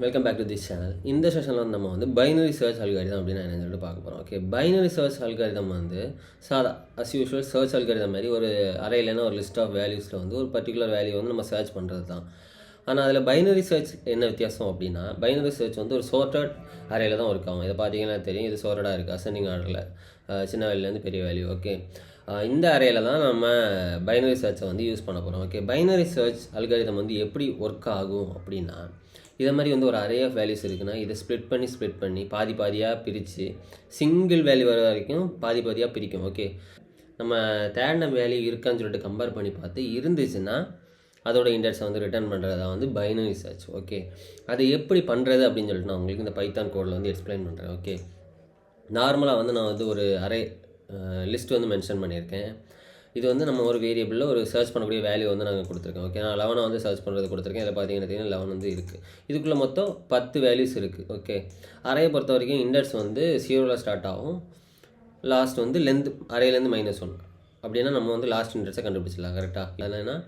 Welcome back to this channel. இந்த செஷனில் வந்து நம்ம வந்து பைனரி சர்ச் அல்காரிதம் அப்படின்னு என்ன சொல்லிட்டு பார்க்க போகிறோம். ஓகே, பைனரி சர்ச் அல்காரிதம் வந்து சாதா யூஷுவல் சர்ச் அல்காரிதம் மாதிரி ஒரு அறையிலனா ஒரு லிஸ்ட் ஆஃப் வேல்யூஸில் வந்து ஒரு பர்டிகுலர் வேல்யூ வந்து நம்ம சர்ச் பண்ணுறது தான். ஆனால் அதில் பைனரி சர்ச் என்ன வித்தியாசம் அப்படின்னா, பைனரி சர்ச் வந்து ஒரு சோர்ட்டட் அறையில் தான் ஒர்க் ஆகும். இதை பார்த்தீங்கன்னா தெரியும், இது சோர்ட்டடாக இருக்குது அசெண்டிங் ஆர்டரில், சின்ன வேல்யூலேருந்து பெரிய வேல்யூ. ஓகே, இந்த அறையில் தான் நம்ம பைனரி சர்ச்சை வந்து யூஸ் பண்ண போகிறோம். ஓகே, பைனரி சர்ச் அல்காரிதம் வந்து எப்படி ஒர்க் ஆகும் அப்படின்னா, இதை மாதிரி வந்து ஒரு அரே ஆஃப் வேல்யூஸ் இருக்குன்னா இதை ஸ்ப்ளிட் பண்ணி பாதி பாதியாக பிரித்து சிங்கிள் வேல்யூ வர வரைக்கும் பாதி பாதியாக பிரிக்கும். ஓகே, நம்ம தேடின வேல்யூ இருக்கான்னு சொல்லிட்டு கம்பேர் பண்ணி பார்த்து இருந்துச்சுன்னா அதோட இண்டெக்ஸை வந்து ரிட்டர்ன் பண்ணுறது தான் வந்து பைனரி சர்ச். ஓகே, அது எப்படி பண்ணுறது அப்படின்னு சொல்லிட்டு நான் உங்களுக்கு இந்த பைத்தான் கோடில் வந்து எக்ஸ்பிளைன் பண்ணுறேன். ஓகே, நார்மலாக வந்து நான் வந்து ஒரு அரே லிஸ்ட் வந்து மென்ஷன் பண்ணியிருக்கேன். இது வந்து நம்ம ஒரு வேரியபிளில் ஒரு சர்ச் பண்ணக்கூடிய வேல்யூ வந்து நாங்கள் கொடுத்துருக்கோம். ஓகே, நான் 11 வந்து சர்ச் பண்ணுறது கொடுத்துருக்கேன். இதில் பார்த்தீங்கன்னா 11 வந்து இருக்குது. இதுக்குள்ளே மொத்தம் 10 வேல்யூஸ் இருக்குது. ஓகே, அறையை பொறுத்த வரைக்கும் இண்டெக்ஸ் வந்து 0ல் ஸ்டார்ட் ஆகும், லாஸ்ட் வந்து லென்த் அறையிலேருந்து -1 அப்படின்னா நம்ம வந்து லாஸ்ட் இண்டெக்ஸை கண்டுபிடிச்சிடலாம். கரெக்டாக இல்லைன்னா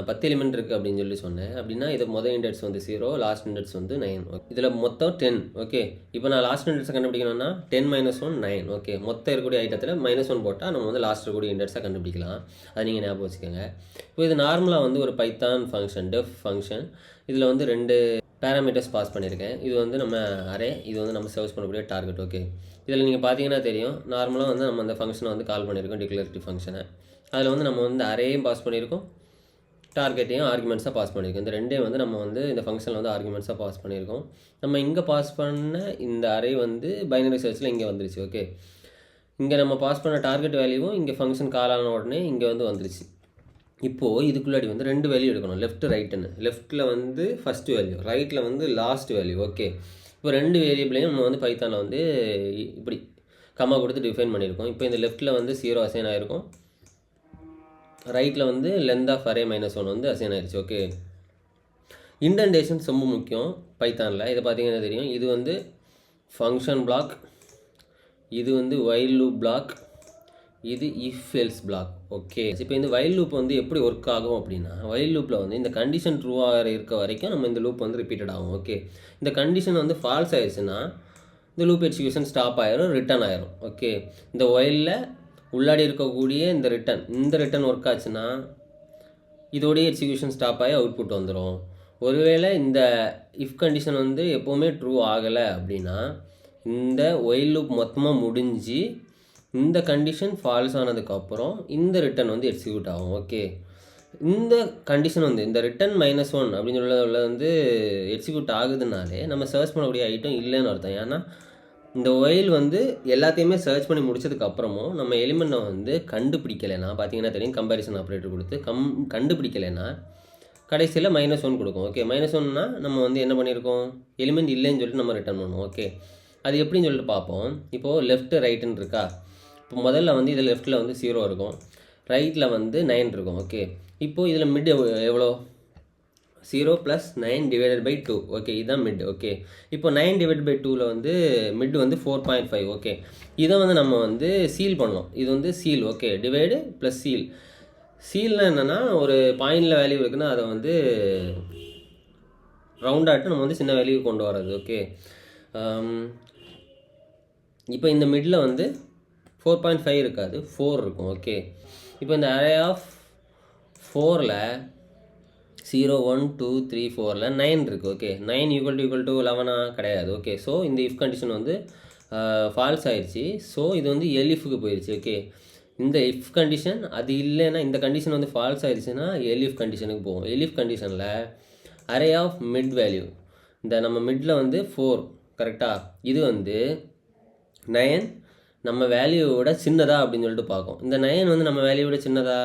10 எலிமெண்ட் இருக்குது அப்படின்னு சொல்லி சொன்னேன் அப்படின்னா இது மொதல் இண்டெக்ஸ் வந்து 0, லாஸ்ட் இண்டெக்ஸ் வந்து 9. இதில் மொத்தம் 10. ஓகே, இப்போ நான் லாஸ்ட் இண்டெக்ஸை கண்டுபிடிக்கணும்னா 10 - 1 9. ஓகே, மொத்தம் இருக்கக்கூடிய ஐட்டத்தில் -1 போட்டால் நம்ம வந்து லாஸ்ட் இருக்கக்கூடிய இண்டெக்ஸை கண்டுபிடிக்கலாம். அதை நீங்கள் ஞாபகம் வச்சுக்கோங்க. இப்போ இது நார்மலாக வந்து ஒரு பைத்தான் ஃபங்க்ஷன், டெஃப் ஃபங்க்ஷன். இதில் வந்து 2 பேராமீட்டர்ஸ் பாஸ் பண்ணியிருக்கேன். இது வந்து நம்ம அரே, இது வந்து நம்ம சர்ச் பண்ணக்கூடிய டார்கெட். ஓகே, இதில் நீங்கள் பார்த்தீங்கன்னா தெரியும், நார்மலாக வந்து நம்ம அந்த ஃபங்க்ஷனை வந்து கால் பண்ணியிருக்கோம், டிக்ளரேட்டிவ் ஃபங்க்ஷனை. அதில் வந்து நம்ம வந்து அரேயும் பாஸ் பண்ணியிருக்கோம், டார்கெட்டையும் ஆர்குமெண்ட்ஸாக பாஸ் பண்ணியிருக்கோம். இந்த ரெண்டையும் வந்து நம்ம வந்து இந்த ஃபங்க்ஷனில் வந்து ஆர்குமெண்ட்ஸாக பாஸ் பண்ணியிருக்கோம். நம்ம இங்கே பாஸ் பண்ண இந்த அரே வந்து பைனரி சர்ச்சில் இங்கே வந்துருச்சு. ஓகே, இங்கே நம்ம பாஸ் பண்ண டார்கெட் வேல்யூவும் இங்கே ஃபங்க்ஷன் கால் ஆன உடனே இங்கே வந்து வந்துருச்சு. இப்போது இதுக்குள்ளாடி வந்து 2 வேல்யூ எடுக்கணும், லெஃப்ட் ரைட்டுன்னு. லெஃப்ட்டில் வந்து ஃபஸ்ட்டு வேல்யூ, ரைட்டில் வந்து லாஸ்ட் வேல்யூ. ஓகே, இப்போ 2 வேரியபிளையும் நம்ம வந்து பைத்தானில் வந்து இப்படி கம்மா கொடுத்து டிஃபைன் பண்ணியிருக்கோம். இப்போ இந்த லெஃப்ட்டில் வந்து 0 அசைன் ஆகிருக்கும், ரைட்டில் வந்து லென்த் ஆஃப் அரே -1 வந்து அசைன் ஆயிடுச்சு. ஓகே, இண்டென்டேஷன் ரொம்ப முக்கியம் பைத்தானில். இதை பார்த்தீங்கன்னா தெரியும், இது வந்து ஃபங்க்ஷன் பிளாக், இது வந்து வைல் லூப் பிளாக், இது இஃப் எல்ஸ் பிளாக். ஓகே, இப்போ இந்த வைல் லூப் வந்து எப்படி ஒர்க் ஆகும் அப்படின்னா, வைல் லூப்பில் வந்து இந்த கண்டிஷன் ட்ரூவாக இருக்க வரைக்கும் நம்ம இந்த லூப் வந்து ரிப்பீட்டட் ஆகும். ஓகே, இந்த கண்டிஷன் வந்து ஃபால்ஸ் ஆயிடுச்சுன்னா இந்த லூப் எக்ஸிக்யூஷன் ஸ்டாப் ஆயிரும், ரிட்டர்ன் ஆயிரும். ஓகே, இந்த வைலில் உள்ளாடி இருக்கக்கூடிய இந்த ரிட்டன் ஒர்க் ஆச்சுன்னா இதோடைய எக்ஸிக்யூஷன் ஸ்டாப் ஆகி அவுட்புட் வந்துடும். ஒருவேளை இந்த இஃப் கண்டிஷன் வந்து எப்போவுமே ட்ரூ ஆகலை அப்படின்னா இந்த ஒயில் லூப் மொத்தமாக முடிஞ்சு இந்த கண்டிஷன் ஃபால்ஸ் ஆனதுக்கப்புறம் இந்த ரிட்டன் வந்து எக்ஸிக்யூட் ஆகும். ஓகே, இந்த கண்டிஷன் வந்து இந்த ரிட்டன் -1 அப்படின்னு சொல்ல வந்து எக்ஸிக்யூட் ஆகுதுனாலே நம்ம சர்ச் பண்ணக்கூடிய ஐட்டம் இல்லைன்னு அர்த்தம். ஏன்னா இந்த ஒயில் வந்து எல்லாத்தையுமே சர்ச் பண்ணி முடிச்சதுக்கப்புறமும் நம்ம எலிமெண்ட்டை வந்து கண்டுபிடிக்கலைன்னா பார்த்தீங்கன்னா தெரியும், கம்பேரிசன் ஆப்ரேட்டர் கொடுத்து கண்டுபிடிக்கலைன்னா கடைசியில் -1 கொடுக்கும். ஓகே, -1னா நம்ம வந்து என்ன பண்ணியிருக்கோம், எலிமெண்ட் இல்லைன்னு சொல்லிட்டு நம்ம ரிட்டர்ன் பண்ணுவோம். ஓகே, அது எப்படின்னு சொல்லிட்டு பார்ப்போம். இப்போது லெஃப்ட்டு ரைட்டுன்னு இருக்கா, இப்போ முதல்ல வந்து இதில் லெஃப்ட்டில் வந்து 0 இருக்கும், ரைட்டில் வந்து 9 இருக்கும். ஓகே, இப்போது இதில் மிட் எவ்வளோ, 0 + 9 / 2. ஓகே, இதுதான் மிட். ஓகே, இப்போ 9 / 2ல் வந்து மிட் வந்து 4.5. ஓகே, இதை வந்து நம்ம வந்து சீல் பண்ணோம். இது வந்து ceil. Okay, divide plus ceil. சீல்னால் என்னென்னா, ஒரு பாயிண்டில் வேல்யூ இருக்குன்னா அதை வந்து ரவுண்டாட்டு நம்ம வந்து சின்ன வேல்யூ கொண்டு வர்றது. ஓகே, இப்போ இந்த மிடில் வந்து 4.5 இருக்காது, 4 இருக்கும். ஓகே, இப்போ இந்த அரே ஆஃப் 4ல் 0 1 2 3 4ல் 9 இருக்குது. ஓகே, 9 = 11 கிடையாது. ஓகே, ஸோ இந்த இஃப் கண்டிஷன் வந்து ஃபால்ஸ் ஆயிடுச்சு. ஸோ இது வந்து எலிஃப்க்கு போயிடுச்சு. ஓகே, இந்த இஃப் கண்டிஷன் அது இல்லைன்னா, இந்த கண்டிஷன் வந்து ஃபால்ஸ் ஆயிடுச்சுன்னா எலிஃப் கண்டிஷனுக்கு போகும். எலிஃப் கண்டிஷனில் அரே ஆஃப் மிட் வேல்யூ, இந்த நம்ம மிட்டில் வந்து 4 கரெக்டாக, இது வந்து 9 நம்ம வேல்யூவோட சின்னதா அப்படின்னு சொல்லிட்டு பார்க்கும். இந்த 9 வந்து நம்ம வேல்யூவோட சின்னதா,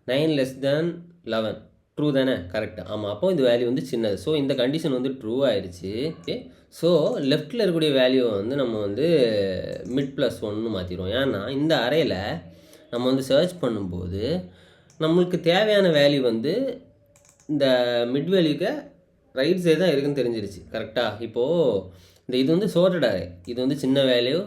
9 < 11 ட்ரூ தானே, கரெக்ட். ஆமாம், அப்போது இந்த வேல்யூ வந்து சின்னது. ஸோ இந்த கண்டிஷன் வந்து ட்ரூ ஆயிடுச்சு. ஓகே, ஸோ லெஃப்ட்டில் இருக்கக்கூடிய வேல்யூவை வந்து நம்ம வந்து மிட் +1 மாற்றிடுவோம். ஏன்னா இந்த அறையில் நம்ம வந்து சர்ச் பண்ணும்போது நம்மளுக்கு தேவையான வேல்யூ வந்து இந்த மிட் வேல்யூக்கு ரைட் சைடு தான் இருக்குதுன்னு தெரிஞ்சிருச்சு. கரெக்டாக, இப்போது இது வந்து சோர்ட்டட் அரே, இது வந்து சின்ன வேல்யூ,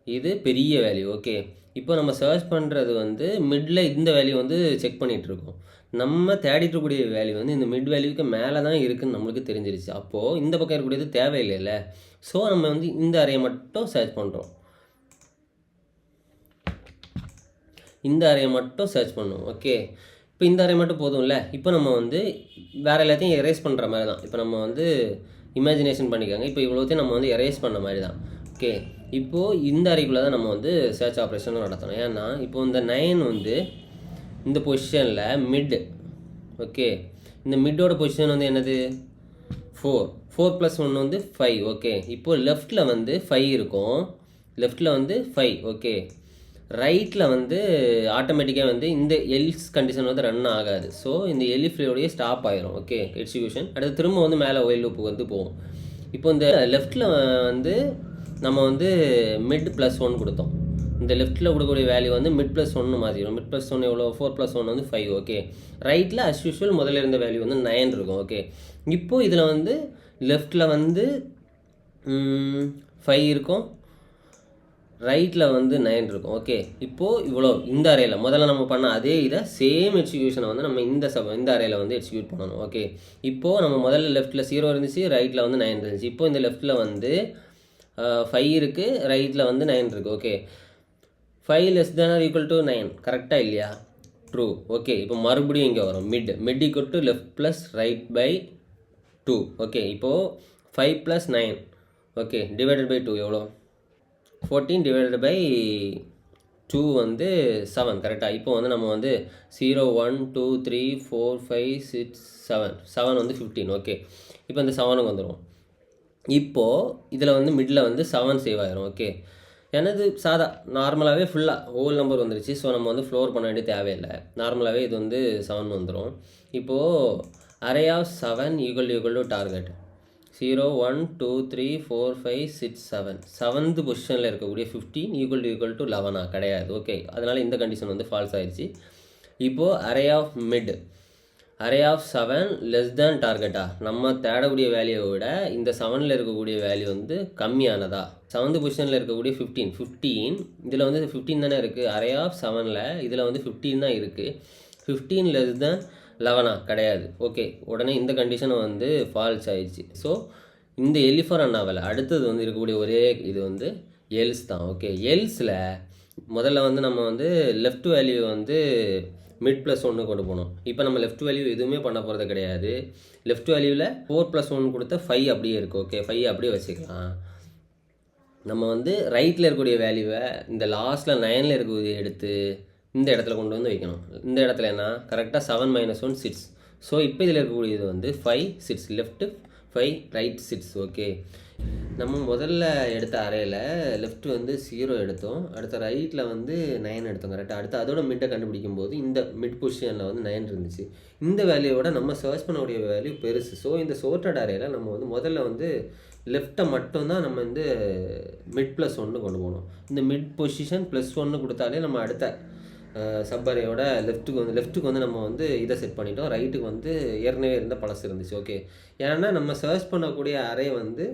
இது பெரிய வேல்யூ. ஓகே, இப்போ நம்ம சர்ச் பண்ணுறது வந்து மிடில் இந்த வேல்யூ வந்து செக் பண்ணிகிட்ருக்கோம். நம்ம தேடிட்டு இருக்கக்கூடிய வேல்யூ வந்து இந்த மிட் வேல்யூக்கு மேலே தான் இருக்குதுன்னு நம்மளுக்கு தெரிஞ்சிருச்சு. அப்போது இந்த பக்கம் இருக்கக்கூடியது தேவையில்லைல்ல. ஸோ நம்ம வந்து இந்த அறையை மட்டும் சர்ச் பண்ணுறோம். இந்த அறையை மட்டும் சர்ச் பண்ணுவோம். ஓகே, இப்போ இந்த அறை மட்டும் போதும்ல. இப்போ நம்ம வந்து வேறு எல்லாத்தையும் எரேஸ் பண்ணுற மாதிரி தான். இப்போ நம்ம வந்து இமேஜினேஷன் பண்ணிக்காங்க. இப்போ இவ்வளோத்தையும் நம்ம வந்து எரேஸ் பண்ண மாதிரி தான். ஓகே, இப்போது இந்த அறைக்குள்ளே தான் நம்ம வந்து சர்ச் ஆப்ரேஷனும் நடத்தணும். ஏன்னா இப்போது இந்த 9 வந்து இந்த பொசிஷனில் மிட். ஓகே, இந்த மிட்டோட பொசிஷன் வந்து என்னது 4 + 1 வந்து 5. ஓகே, இப்போது லெஃப்ட்டில் வந்து 5 இருக்கும். லெஃப்ட்டில் வந்து 5. ஓகே, ரைட்டில் வந்து ஆட்டோமேட்டிக்காக வந்து இந்த எல்ஸ் கண்டிஷன் வந்து ரன் ஆகாது. ஸோ இந்த எலிஃப்லோடையே ஸ்டாப் ஆயிரும். Okay, execution. அடுத்து திரும்ப வந்து மேலே ஒயில் லூப்புக்கு வந்து போகும். இப்போ இந்த லெஃப்ட்டில் வந்து நம்ம வந்து மிட் +1 கொடுத்தோம். இந்த லெஃப்ட்டில் கொடுக்கக்கூடிய வேல்யூ வந்து மிட் +1 மாற்றிடும். மிட் +1 எவ்வளோ 4 + 1 வந்து 5. ஓகே, ரைட்டில் அஸ் யூஷுவல் முதல்ல இருந்த வேல்யூ வந்து 9 இருக்கும். ஓகே, இப்போது இதில் வந்து லெஃப்ட்டில் வந்து 5 இருக்கும், ரைட்டில் வந்து 9 இருக்கும். ஓகே, இப்போது இவ்வளோ இந்த அறையில் முதல்ல நம்ம பண்ண அதே இதை சேம் எக்ஸிக்யூஷனை வந்து நம்ம இந்த அறையில் வந்து எக்ஸிக்யூட் பண்ணணும். ஓகே, இப்போது நம்ம முதல்ல லெஃப்ட்டில் 0 இருந்துச்சு, ரைட்டில் வந்து 9 இருந்துச்சு. இப்போ இந்த லெஃப்ட்டில் வந்து 5 இருக்குது, ரைட்டில் வந்து 9 இருக்குது. ஓகே, 5 <= 9 கரெக்டாக இல்லையா? ட்ரூ. ஓகே, இப்போ மறுபடியும் இங்கே வரும் mid = left plus right by 2. Okay, இப்போது 5 + 9 ஓகே டிவைடட் பை 2 எவ்வளோ? 14 / 2 வந்து 7 கரெக்டாக. இப்போ வந்து நம்ம வந்து 0 1 2 3 4 5 6 7 வந்து 15. ஓகே, இப்போ இந்த 7க்கு வந்துடும். இப்போது இதில் வந்து மிடில் வந்து 7 சேவ் ஆயிரும். ஓகே, எனது சாதா நார்மலாகவே ஃபுல்லாக ஹோல் நம்பர் வந்துருச்சு. ஸோ நம்ம வந்து ஃப்ளோர் பண்ண வேண்டிய தேவையில்லை. நார்மலாகவே இது வந்து 7 வந்துடும். இப்போது அரே ஆஃப் 7 = டார்கெட் 0 1 2 3 4 5 6 7 7th பொசிஷனில் இருக்கக்கூடிய 15 = 11 கிடையாது. ஓகே, அதனால் இந்த கண்டிஷன் வந்து ஃபால்ஸ் ஆயிடுச்சு. இப்போது array of mid array of 7 <= டார்கெட்டா? நம்ம தேடக்கூடிய வேல்யூவை விட இந்த 7ல் இருக்கக்கூடிய வேல்யூ வந்து கம்மியானதா? 7th பொசிஷனில் இருக்கக்கூடிய 15 இதில் வந்து 15 தானே இருக்குது. அரே ஆஃப் 7ல் இதில் வந்து 15 தான் இருக்குது. 15 <11 கிடையாது. ஓகே, உடனே இந்த கண்டிஷனை வந்து ஃபால்ஸ் ஆயிடுச்சு. ஸோ இந்த எலிஃபர் அண்ணாவில் அடுத்தது வந்து இருக்கக்கூடிய ஒரே இது வந்து எல்ஸ் தான். ஓகே, எல்ஸில் முதல்ல வந்து நம்ம வந்து லெஃப்ட் வேல்யூ வந்து மிட் +1 கொண்டு போகணும். இப்போ நம்ம லெஃப்ட் வேல்யூ எதுவுமே பண்ண போகிறது கிடையாது. லெஃப்ட் வேல்யூவில் 4 + 1 கொடுத்த 5 அப்படியே இருக்குது. ஓகே, 5 அப்படியே வச்சுக்கலாம். நம்ம வந்து ரைட்டில் இருக்கக்கூடிய வேல்யூவை இந்த லாஸ்ட்டில் 9ல் இருக்கக்கூடிய எடுத்து இந்த இடத்துல கொண்டு வந்து வைக்கணும். இந்த இடத்துல என்ன கரெக்டாக 7 - 1 6. ஸோ இப்போ இதில் இருக்கக்கூடியது வந்து 5 6 லெஃப்ட்டு 5 ரைட் 6. ஓகே, நம்ம முதல்ல எடுத்த அறையில் லெஃப்ட் வந்து 0 எடுத்தோம், அடுத்த ரைட்டில் வந்து 9 எடுத்தோம் கரெக்டாக. அடுத்து அதோட மிட்டை கண்டுபிடிக்கும் போது இந்த மிட் பொசிஷனில் வந்து 9 இருந்துச்சு. இந்த வேல்யூவோட நம்ம சர்ச் பண்ணக்கூடிய வேல்யூ பெருசு. ஸோ இந்த சோர்ட்டட் அறையில் நம்ம வந்து முதல்ல வந்து லெஃப்ட்டை மட்டும்தான் நம்ம வந்து மிட் +1 கொண்டு போகணும். இந்த மிட் பொசிஷன் +1 கொடுத்தாலே நம்ம அடுத்த சப்பரையோட லெஃப்ட்டுக்கு வந்து நம்ம வந்து இதை செட் பண்ணிட்டோம். ரைட்டுக்கு வந்து ஏற்கனவே இருந்த பழசு இருந்துச்சு. ஓகே, ஏன்னா நம்ம சர்ச் பண்ணக்கூடிய அரே வந்து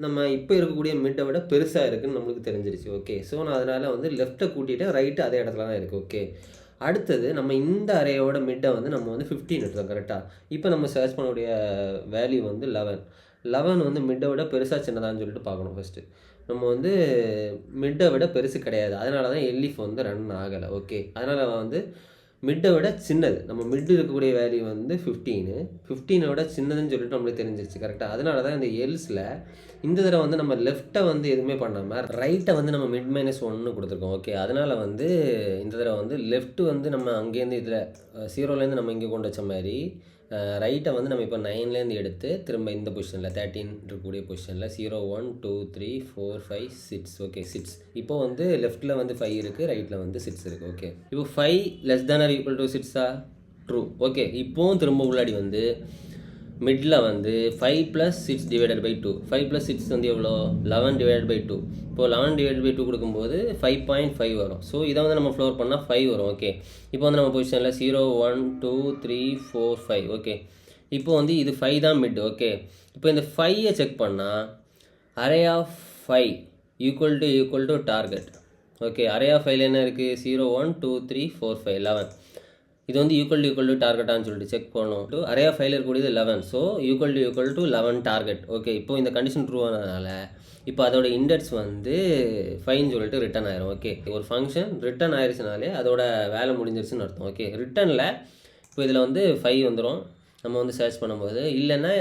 நம்ம இப்போ இருக்கக்கூடிய மிட்டை விட பெருசாக இருக்குதுன்னு நம்மளுக்கு தெரிஞ்சிருச்சு. ஓகே, ஸோ நான் அதனால் வந்து லெஃப்ட்டை கூட்டிகிட்டு ரைட்டு அதே இடத்துல தான் இருக்குது. ஓகே, அடுத்தது நம்ம இந்த அரேயோட மிட்டை வந்து நம்ம வந்து 15 எடுத்தோம் கரெக்டாக. இப்போ நம்ம சர்ச் பண்ணக்கூடிய வேல்யூ வந்து 11 வந்து மிட்டை விட பெருசாக சின்னதான்னு சொல்லிட்டு பார்க்கணும். ஃபஸ்ட்டு நம்ம வந்து மிட்டை விட பெருசு கிடையாது. அதனால தான் எல்லிஃப் வந்து ரன் ஆகலை. ஓகே, அதனால் வந்து மிட்டை விட சின்னது. நம்ம மிட் இருக்கக்கூடிய வேல்யூ வந்து 15 விட சின்னதுன்னு சொல்லிட்டு நம்மளுக்கு தெரிஞ்சிருச்சு கரெக்டாக. அதனால தான் இந்த எல்ஸில் இந்த தடவை வந்து நம்ம லெஃப்ட்டை வந்து எதுவுமே பண்ணாமல் ரைட்டை வந்து நம்ம மிட் -1 கொடுத்துருக்கோம். ஓகே, அதனால் வந்து இந்த தடவை வந்து லெஃப்ட்டு வந்து நம்ம அங்கேருந்து இதில் 0லேருந்து நம்ம இங்கே கொண்டு வச்ச மாதிரி ரைட்டை வந்து நம்ம இப்போ 9லேருந்து எடுத்து திரும்ப இந்த பொசிஷனில் 13 இருக்கக்கூடிய பொசிஷனில் 0 1 2 3 4 5 6. ஓகே, 6. இப்போ வந்து லெஃப்ட்டில் வந்து 5 இருக்குது, ரைட்டில் வந்து 6 இருக்குது. ஓகே, இப்போ 5 <= 6 ட்ரூ. ஓகே, இப்போவும் திரும்ப உள்ளாடி வந்து மிடில் வந்து 5 + 6 / 2. 5 + 6 வந்து எவ்வளோ 11 / 2. இப்போது 11 / 2 கொடுக்கும்போது 5.5 வரும். ஸோ இதை வந்து நம்ம ஃப்ளோர் பண்ணால் 5 வரும். ஓகே, இப்போ வந்து நம்ம பொசிஷனில் 0 1 2 3 4 5. ஓகே, இப்போ வந்து இது 5 தான் மிட். ஓகே, இப்போ இந்த 5ஐ செக் பண்ணால் array of 5 = target. Okay, array of 5ல் என்ன இருக்குது 0 1 2 3 4 5 11. இது வந்து ஈக்குவல் டு டார்கெட்டான்னு சொல்லிட்டு செக் பண்ணணும். அரே ஆஃப் ஃபைல் இருக்கக்கூடியது 11. So equal to 11 target. Okay, இப்போ இந்த கண்டிஷன் ட்ரூ ஆனதுனால இப்போ அதோட இண்டெக்ஸ் வந்து 5ன்னு சொல்லிட்டு ரிட்டன் ஆயிரும். ஓகே, ஒரு ஃபங்க்ஷன் ரிட்டன் ஆயிடுச்சுனாலே அதோட வேலை முடிஞ்சிருச்சுன்னு அர்த்தம். ஓகே, ரிட்டனில் இப்போ இதில் வந்து 5 வந்துடும். நம்ம வந்து சர்ச் பண்ணும்போது இல்லைன்னா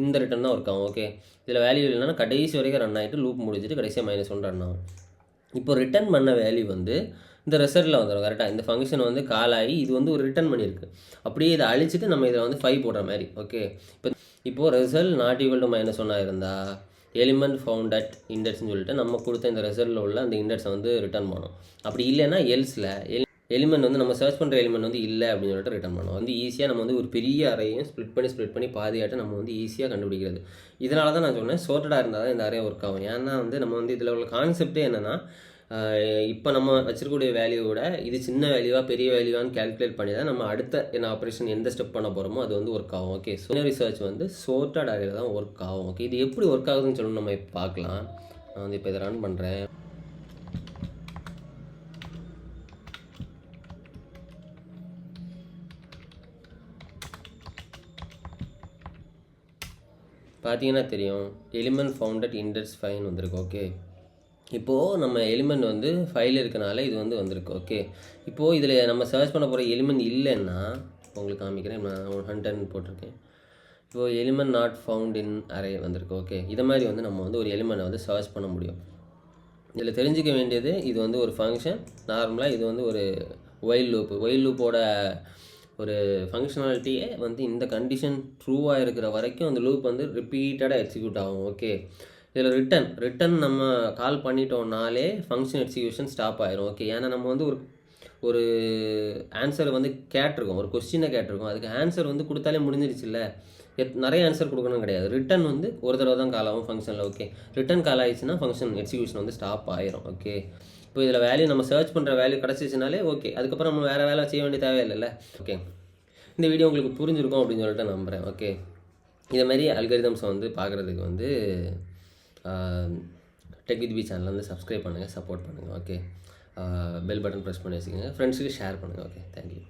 இந்த ரிட்டன் தான் ஒர்க் ஆகும். ஓகே, இதில் வேல்யூ இல்லைன்னா கடைசி வரைக்கும் ரன் ஆகிட்டு லூப் முடிஞ்சிட்டு கடைசியாக -1 ரன் ஆகும். இப்போ ரிட்டன் பண்ண வேல்யூ வந்து இந்த ரிசல்ட்டில் வந்துடும். கரெக்டாக இந்த ஃபங்க்ஷன் வந்து கால் ஆகி இது வந்து ஒரு ரிட்டன் பண்ணியிருக்கு. அப்படியே இதை அழிச்சிட்டு நம்ம இதில் வந்து 5 போடுற மாதிரி. ஓகே, இப்போது ரிசல்ட் நாட் ஈக்குவல் டு -1 இருந்தால் எலிமெண்ட் ஃபவுண்ட் அட் இண்டெக்ஸ்னு சொல்லிட்டு நம்ம கொடுத்த இந்த ரிசல்ட்டில் உள்ள அந்த இண்டெக்ஸை வந்து ரிட்டர்ன் பண்ணோம். அப்படி இல்லைன்னா எல்ஸில் எலிமெண்ட் வந்து நம்ம சர்ச் பண்ணுற எலிமெண்ட் வந்து இல்லை அப்படின்னு சொல்லிட்டு ரிட்டர்ன் பண்ணோம். வந்து ஈஸியாக நம்ம வந்து ஒரு பெரிய அறையும் ஸ்ப்ளிட் பண்ணி பாதியாட்ட நம்ம வந்து ஈஸியாக கண்டுபிடிக்கிறது. இதனால தான் நான் சொன்னேன் சோர்ட்டடாக இருந்தால் தான் இந்த அரே ஒர்க் ஆகும். ஏன்னா வந்து நம்ம வந்து இதில் உள்ள கான்செப்டே என்னென்னா, இப்போ நம்ம வச்சிருக்கக்கூடிய வேல்யூவோட இது சின்ன வேல்யூவா பெரிய வேல்யூவான்னு கால்குலேட் பண்ணி தான் நம்ம அடுத்த என்ன ஆப்ரேஷன் எந்த ஸ்டெப் பண்ண போகிறோமோ அது வந்து ஒர்க் ஆகும். ஓகே, ஸோ ரிசர்ச் வந்து சோர்ட்டட் அரேல தான் ஒர்க் ஆகும். ஓகே, இது எப்படி ஒர்க் ஆகுதுன்னு சொல்லி நம்ம இப்போ பார்க்கலாம். நான் வந்து இப்போ இதை ரன் பண்ணுறேன். பார்த்தீங்கன்னா தெரியும் எலிமெண்ட் ஃபவுண்ட் அட் இண்டெக்ஸ் 5 வந்திருக்கு. ஓகே, இப்போது நம்ம எலிமெண்ட் வந்து ஃபைல் இருக்கனால இது வந்து வந்திருக்கு. ஓகே, இப்போது இதில் நம்ம சர்ச் பண்ண போகிற எலிமெண்ட் இல்லைன்னா உங்களுக்கு காமிக்கிறேன். நான் 100 போட்டிருக்கேன். இப்போது element not found in array வந்திருக்கு. ஓகே, இதை மாதிரி வந்து நம்ம வந்து ஒரு எலிமெண்ட்டை வந்து சர்ச் பண்ண முடியும். இதில் தெரிஞ்சிக்க வேண்டியது இது வந்து ஒரு ஃபங்க்ஷன். நார்மலாக இது வந்து ஒரு ஒயில் லூப்போட ஒரு ஃபங்க்ஷனாலிட்டியே வந்து இந்த கண்டிஷன் ட்ரூவாக இருக்கிற வரைக்கும் அந்த லூப் வந்து ரிப்பீட்டடாக எக்ஸிக்யூட் ஆகும். ஓகே, இதில் ரிட்டன் நம்ம கால் பண்ணிட்டோம்னாலே ஃபங்க்ஷன் எக்ஸிக்யூஷன் ஸ்டாப் ஆயிரும். ஓகே, ஏன்னா நம்ம வந்து ஒரு ஆன்சர் வந்து கேட்டிருக்கோம், ஒரு கொஸ்டினை கேட்டிருக்கோம், அதுக்கு ஆன்சர் வந்து கொடுத்தாலே முடிஞ்சிருச்சு இல்லை, நிறைய ஆன்சர் கொடுக்கணும் கிடையாது. ரிட்டன் வந்து ஒரு தடவை தான் கால் ஆகும் ஃபங்க்ஷனில். ஓகே, ரிட்டன் கால் ஆகிடுச்சுன்னா ஃபங்க்ஷன் எக்ஸிக்யூஷன் வந்து ஸ்டாப் ஆயிரும். ஓகே, இப்போ இதில் வேல்யூ நம்ம சர்ச் பண்ணுற வேல்யூ கிடச்சிச்சுனாலே ஓகே, அதுக்கப்புறம் நம்ம வேறு வேலை செய்ய வேண்டிய தேவையில்லைல்ல. ஓகே, இந்த வீடியோ உங்களுக்கு புரிஞ்சிருக்கும் அப்படின்னு சொல்லிட்டு நம்புகிறேன். ஓகே, இதை மாதிரி அல்காரிதம்ஸை வந்து பார்க்குறதுக்கு வந்து டெக் வித் பி சேனல் வந்து சப்ஸ்கிரைப் பண்ணுங்கள், சப்போர்ட் பண்ணுங்கள். ஓகே, பெல் பட்டன் ப்ரெஸ் பண்ணி வச்சுக்கோங்க, ஃப்ரெண்ட்ஸுக்கு ஷேர் பண்ணுங்கள். Okay, thank you.